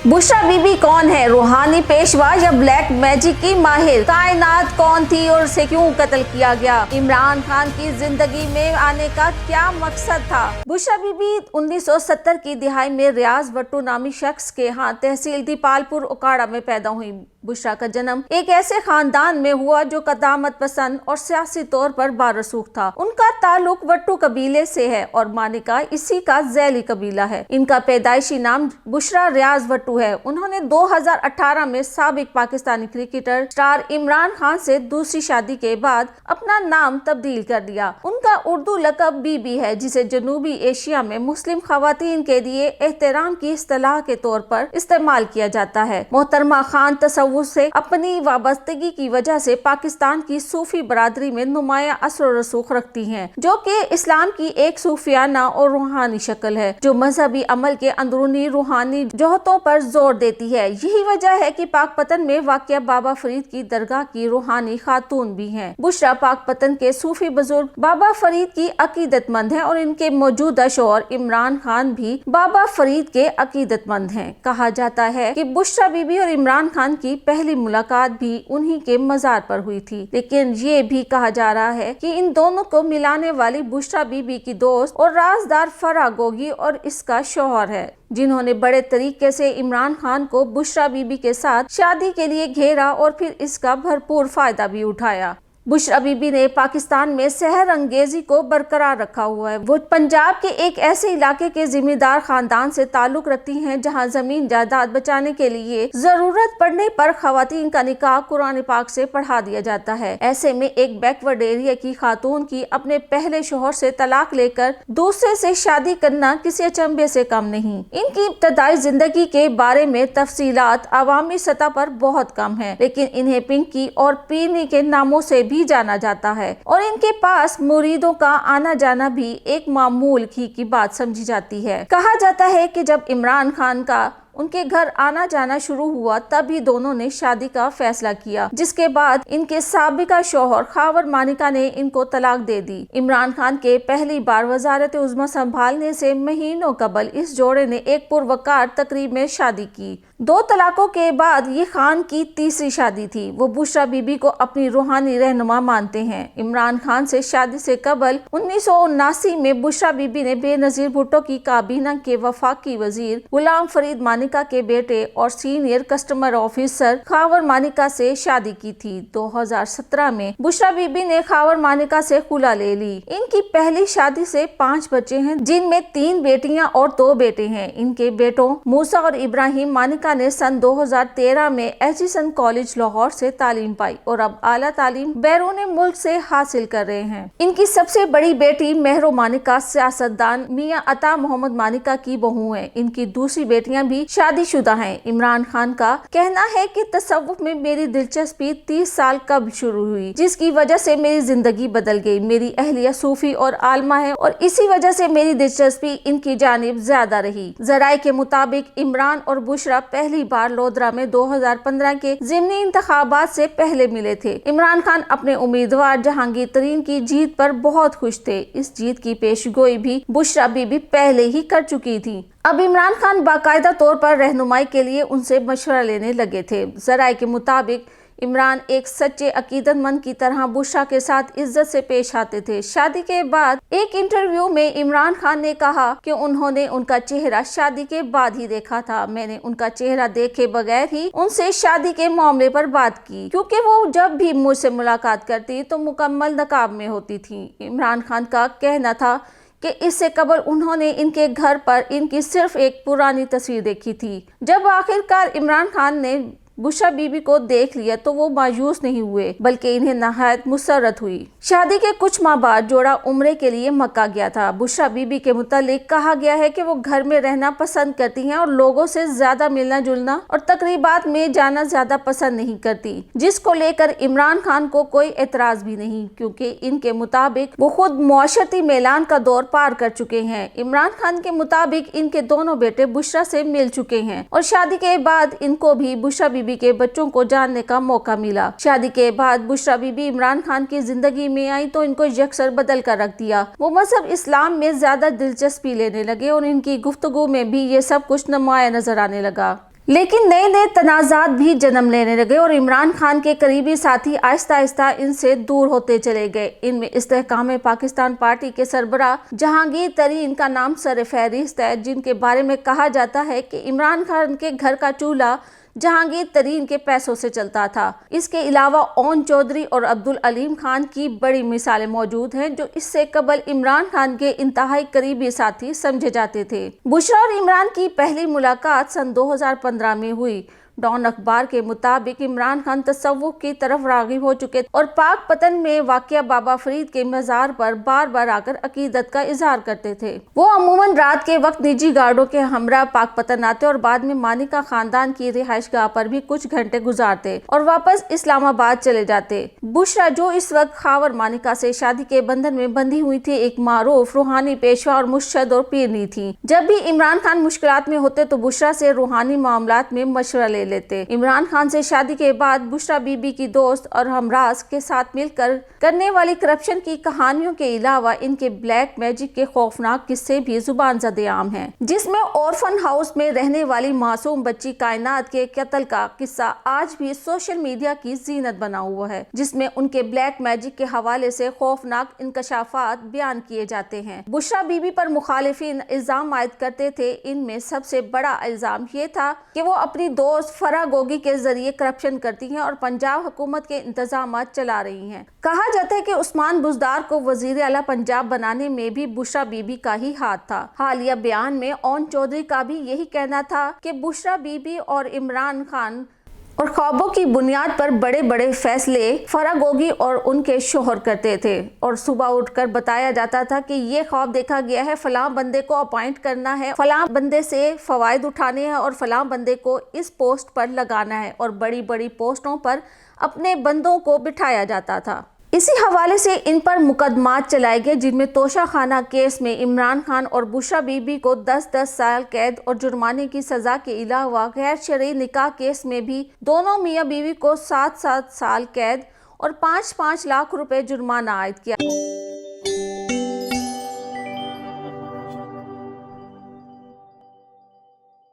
बुशरा बीबी कौन है? रूहानी पेशवा या ब्लैक मैजिक की माहिर? कायनात कौन थी और उसे क्यों कत्ल किया गया? इमरान खान की जिंदगी में आने का क्या मकसद था? बुशरा बीबी 1970 की दिहाई में रियाज भट्टू नामी शख्स के यहाँ तहसील दीपालपुर उकाड़ा में पैदा हुई। बुशरा का जन्म एक ऐसे खानदान में हुआ जो कदामत पसंद और सियासी तौर पर बारसूख था। उनका ताल्लुक भट्टू कबीले से है और मानिका इसी का ज़ैली कबीला है। इनका पैदाइशी नाम बुशरा रियाज भट्टू है। उन्होंने 2018 में साबिक पाकिस्तानी क्रिकेटर स्टार इमरान खान से दूसरी शादी के बाद अपना नाम तब्दील कर दिया। उनका उर्दू लक़ब बीबी है, जिसे जनूबी एशिया में मुस्लिम खवातीन के लिए एहतराम की इस्तिलाह के तौर पर इस्तेमाल किया जाता है। मोहतरमा खान तसव्वुफ से अपनी वाबस्तगी की वजह से पाकिस्तान की सूफी बरादरी में नुमाया असर और रसूख रखती हैं, जो कि इस्लाम की एक सूफियाना और रूहानी शक्ल है जो मजहबी अमल के अंदरूनी रूहानी जोहतों पर जोर देती है। यही वजह है कि पाकपतन में वाक़या बाबा फरीद की दरगाह की रूहानी खातून भी हैं। बुशरा पाकपतन के सूफी बुजुर्ग बाबा फरीद की अकीदतमंद हैं और इनके मौजूदा शौहर इमरान खान भी बाबा फरीद के अकीदतमंद हैं। कहा जाता है कि बुशरा बीबी और इमरान खान की पहली मुलाकात भी उन्हीं के मज़ार पर हुई थी, लेकिन ये भी कहा जा रहा है कि इन दोनों को मिलाने वाली बुशरा बीबी की दोस्त और राजदार फराह गोगी और इसका शौहर है, जिन्होंने बड़े तरीके से इमरान खान को बुशरा बीबी के साथ शादी के लिए घेरा और फिर इसका भरपूर फायदा भी उठाया। बुशरा बीबी ने पाकिस्तान में सहर अंगेजी को बरकरार रखा हुआ है। वो पंजाब के एक ऐसे इलाके के जिम्मेदार खानदान से ताल्लुक रखती हैं जहां जमीन जायदाद बचाने के लिए जरूरत पड़ने पर खवातीन का निकाह कुरान पाक से पढ़ा दिया जाता है। ऐसे में एक बैकवर्ड एरिया की खातून की अपने पहले शोहर से तलाक लेकर दूसरे से शादी करना किसी अचंभे से कम नहीं। इनकी इब्तदाई जिंदगी के बारे में तफसीलात अवामी सतह पर बहुत कम है, लेकिन इन्हें पिंकी और पीनी के नामों से भी जाना जाता है और इनके पास मुरीदों का आना जाना भी एक मामूल की बात समझी जाती है। कहा जाता है कि जब इमरान खान का उनके घर आना जाना शुरू हुआ तभी दोनों ने शादी का फैसला किया, जिसके बाद इनके साबिका शौहर खावर मानिका ने इनको तलाक दे दी। इमरान खान के पहली बार वजारत उज़्मा संभालने से महीनों कबल इस जोड़े ने एक पुरवकार तकरीब में शादी की। 2 तलाकों के बाद ये खान की तीसरी शादी थी। वो बुशरा बीबी को अपनी रूहानी रहनुमा मानते हैं। इमरान खान से शादी से कबल 1979 में बुशरा बीबी ने बेनजीर भुट्टो की काबीना के वफाकी वजीर गुलाम फरीद मानिका के बेटे और senior customer officer Khawar Manika से शादी की थी। 2017 में बुशरा बीबी ने खावर मानिका से खुला ले ली। इनकी पहली शादी से 5 बच्चे हैं, जिनमें 3 बेटियां और 2 बेटे हैं। इनके बेटों मूसा और इब्राहिम मानिका ने सन 2013 में एचिसन कॉलेज लाहौर से तालीम पाई और अब आला तालीम बैरून मुल्क से हासिल कर रहे हैं। इनकी सबसे बड़ी बेटी मेहरो मानिका सियासतदान मियां अता मोहम्मद मानिका की बहू है। इनकी दूसरी बेटियां भी शादीशुदा हैं। इमरान खान का कहना है कि तसव्वुफ में मेरी दिलचस्पी 30 साल कबल शुरू हुई, जिसकी वजह से मेरी जिंदगी बदल गई। मेरी अहलिया सूफी और आलमा है और इसी वजह से मेरी दिलचस्पी इनकी जानिब ज्यादा रही। जराए के मुताबिक इमरान और बुशरा पहली बार लोधरा में 2015 के ज़िमनी इंतखाबात से पहले मिले थे। इमरान खान अपने उम्मीदवार जहांगीर तरीन की जीत पर बहुत खुश थे। इस जीत की पेशगोई भी बुशरा बीबी पहले ही कर चुकी थी। अब इमरान खान बाकायदा तौर पर रहनुमाई के लिए उनसे मशवरा लेने लगे थे। जराए के मुताबिक इमरान एक सच्चे अकीदतमंद की तरह बुशरा के साथ इज्जत से पेश आते थे। शादी के बाद एक इंटरव्यू में इमरान खान ने कहा कि उन्होंने उनका चेहरा शादी के बाद ही देखा था। मैंने उनका चेहरा देखे बगैर ही उनसे शादी के मामले पर बात की, क्योंकि वो जब भी मुझसे मुलाकात करती तो मुकम्मल नकाब में होती थी। इमरान खान का कहना था कि इससे कबल उन्होंने इनके घर पर इनकी सिर्फ एक पुरानी तस्वीर देखी थी। जब आखिरकार इमरान खान ने बुशरा बीबी को देख लिया तो वो मायूस नहीं हुए, बल्कि इन्हें नहायत मुसर्रत हुई। शादी के कुछ माह बाद जोड़ा उम्रे के लिए मक्का गया था। बुशरा बीबी के मुतालिक कहा गया है कि वो घर में रहना पसंद करती हैं और लोगों से ज्यादा मिलना जुलना और तकरीबात में जाना ज्यादा पसंद नहीं करती, जिसको लेकर इमरान खान को कोई एतराज भी नहीं, क्योंकि इनके मुताबिक वो खुद मुआशरती मेलान का दौर पार कर चुके हैं। इमरान खान के मुताबिक इनके दोनों बेटे बुशरा से मिल चुके हैं और शादी के बाद इनको भी बुशरा बीबी के बच्चों को जानने का मौका मिला। शादी के बाद बुशरा बीबी इमरान खान की जिंदगी में आई तो इनको यकसर बदल कर रख दिया। वो मजहब इस्लाम में ज्यादा दिलचस्पी लेने लगे और इनकी गुफ्तगू में भी ये सब कुछ नुमाया नजर आने लगा। लेकिन नए नए तनाज़ात भी जन्म लेने लगे और इमरान खान के करीबी साथी आहिस्ता आहिस्ता इनसे दूर होते चले गए। इनमें इस्तेहकाम पाकिस्तान पार्टी के सरबराह जहांगीर तरीन का नाम सर फहरिस्त है, जिनके बारे में कहा जाता है कि इमरान खान के घर का चूल्हा जहांगीर तरीन के पैसों से चलता था। इसके अलावा ओन चौधरी और अब्दुल अलीम खान की बड़ी मिसालें मौजूद हैं, जो इससे कबल इमरान खान के इंतहाई करीबी साथी समझे जाते थे। बुशरा और इमरान की पहली मुलाकात सन 2015 में हुई। डॉन अखबार के मुताबिक इमरान खान तसव्वुफ की तरफ राग़िब हो चुके और पाक पतन में वाक़िया बाबा फरीद के मज़ार पर बार बार आकर अकीदत का इजहार करते थे। वो अमूमन रात के वक्त निजी गार्डों के हमरा पाक पतन आते और बाद में मानिका खानदान की रिहाइशगाह पर भी कुछ घंटे गुजारते और वापस इस्लामाबाद चले जाते। बुशरा, जो इस वक्त खावर मानिका से शादी के बंधन में बंधी हुई थी, एक मारूफ रूहानी पेशवा और मुर्शद और पीरनी थी। जब भी इमरान खान मुश्किलात में होते तो बुशरा से रूहानी मामलात में मशवरा ले लेते। इमरान खान से शादी के बाद बुशरा बीबी की दोस्त और हमराज के साथ मिलकर करने वाली करप्शन की कहानियों के अलावा इनके ब्लैक मैजिक के खौफनाक किस्से भी जुबान ज़दे आम हैं, जिसमें ऑर्फन हाउस में रहने वाली मासूम बच्ची कायनात के कत्ल का किस्सा आज भी सोशल मीडिया की जीनत बना हुआ है, जिसमें उनके ब्लैक मैजिक के हवाले से खौफनाक इंकशाफात बयान किए जाते हैं। बुशरा बीबी पर मुखालिफिन इल्जाम आयद करते थे। इनमें सबसे बड़ा इल्जाम ये था कि वो अपनी दोस्त फरा गोगी के जरिए करप्शन करती हैं और पंजाब हुकूमत के इंतजामात चला रही हैं। कहा जाता है कि उस्मान बुज़दार को वजीर आला पंजाब बनाने में भी बुशरा बीबी का ही हाथ था। हालिया बयान में ओन चौधरी का भी यही कहना था कि बुशरा बीबी और इमरान खान और ख्वाबों की बुनियाद पर बड़े बड़े फैसले फरा गोगी और उनके शोहर करते थे और सुबह उठकर बताया जाता था कि ये ख्वाब देखा गया है, फलां बंदे को अपॉइंट करना है, फलां बंदे से फवायद उठाने हैं और फलां बंदे को इस पोस्ट पर लगाना है और बड़ी बड़ी पोस्टों पर अपने बंदों को बिठाया जाता था। इसी हवाले से इन पर मुकदमात चलाए गए, जिनमें तोशा खाना केस में इमरान खान और बुशरा बीबी को 10-10 साल कैद और जुर्माने की सजा के अलावा गैर शरई निकाह केस में भी दोनों मियाँ बीवी को 7-7 साल कैद और 5-5 लाख रुपए जुर्माना आयद किया।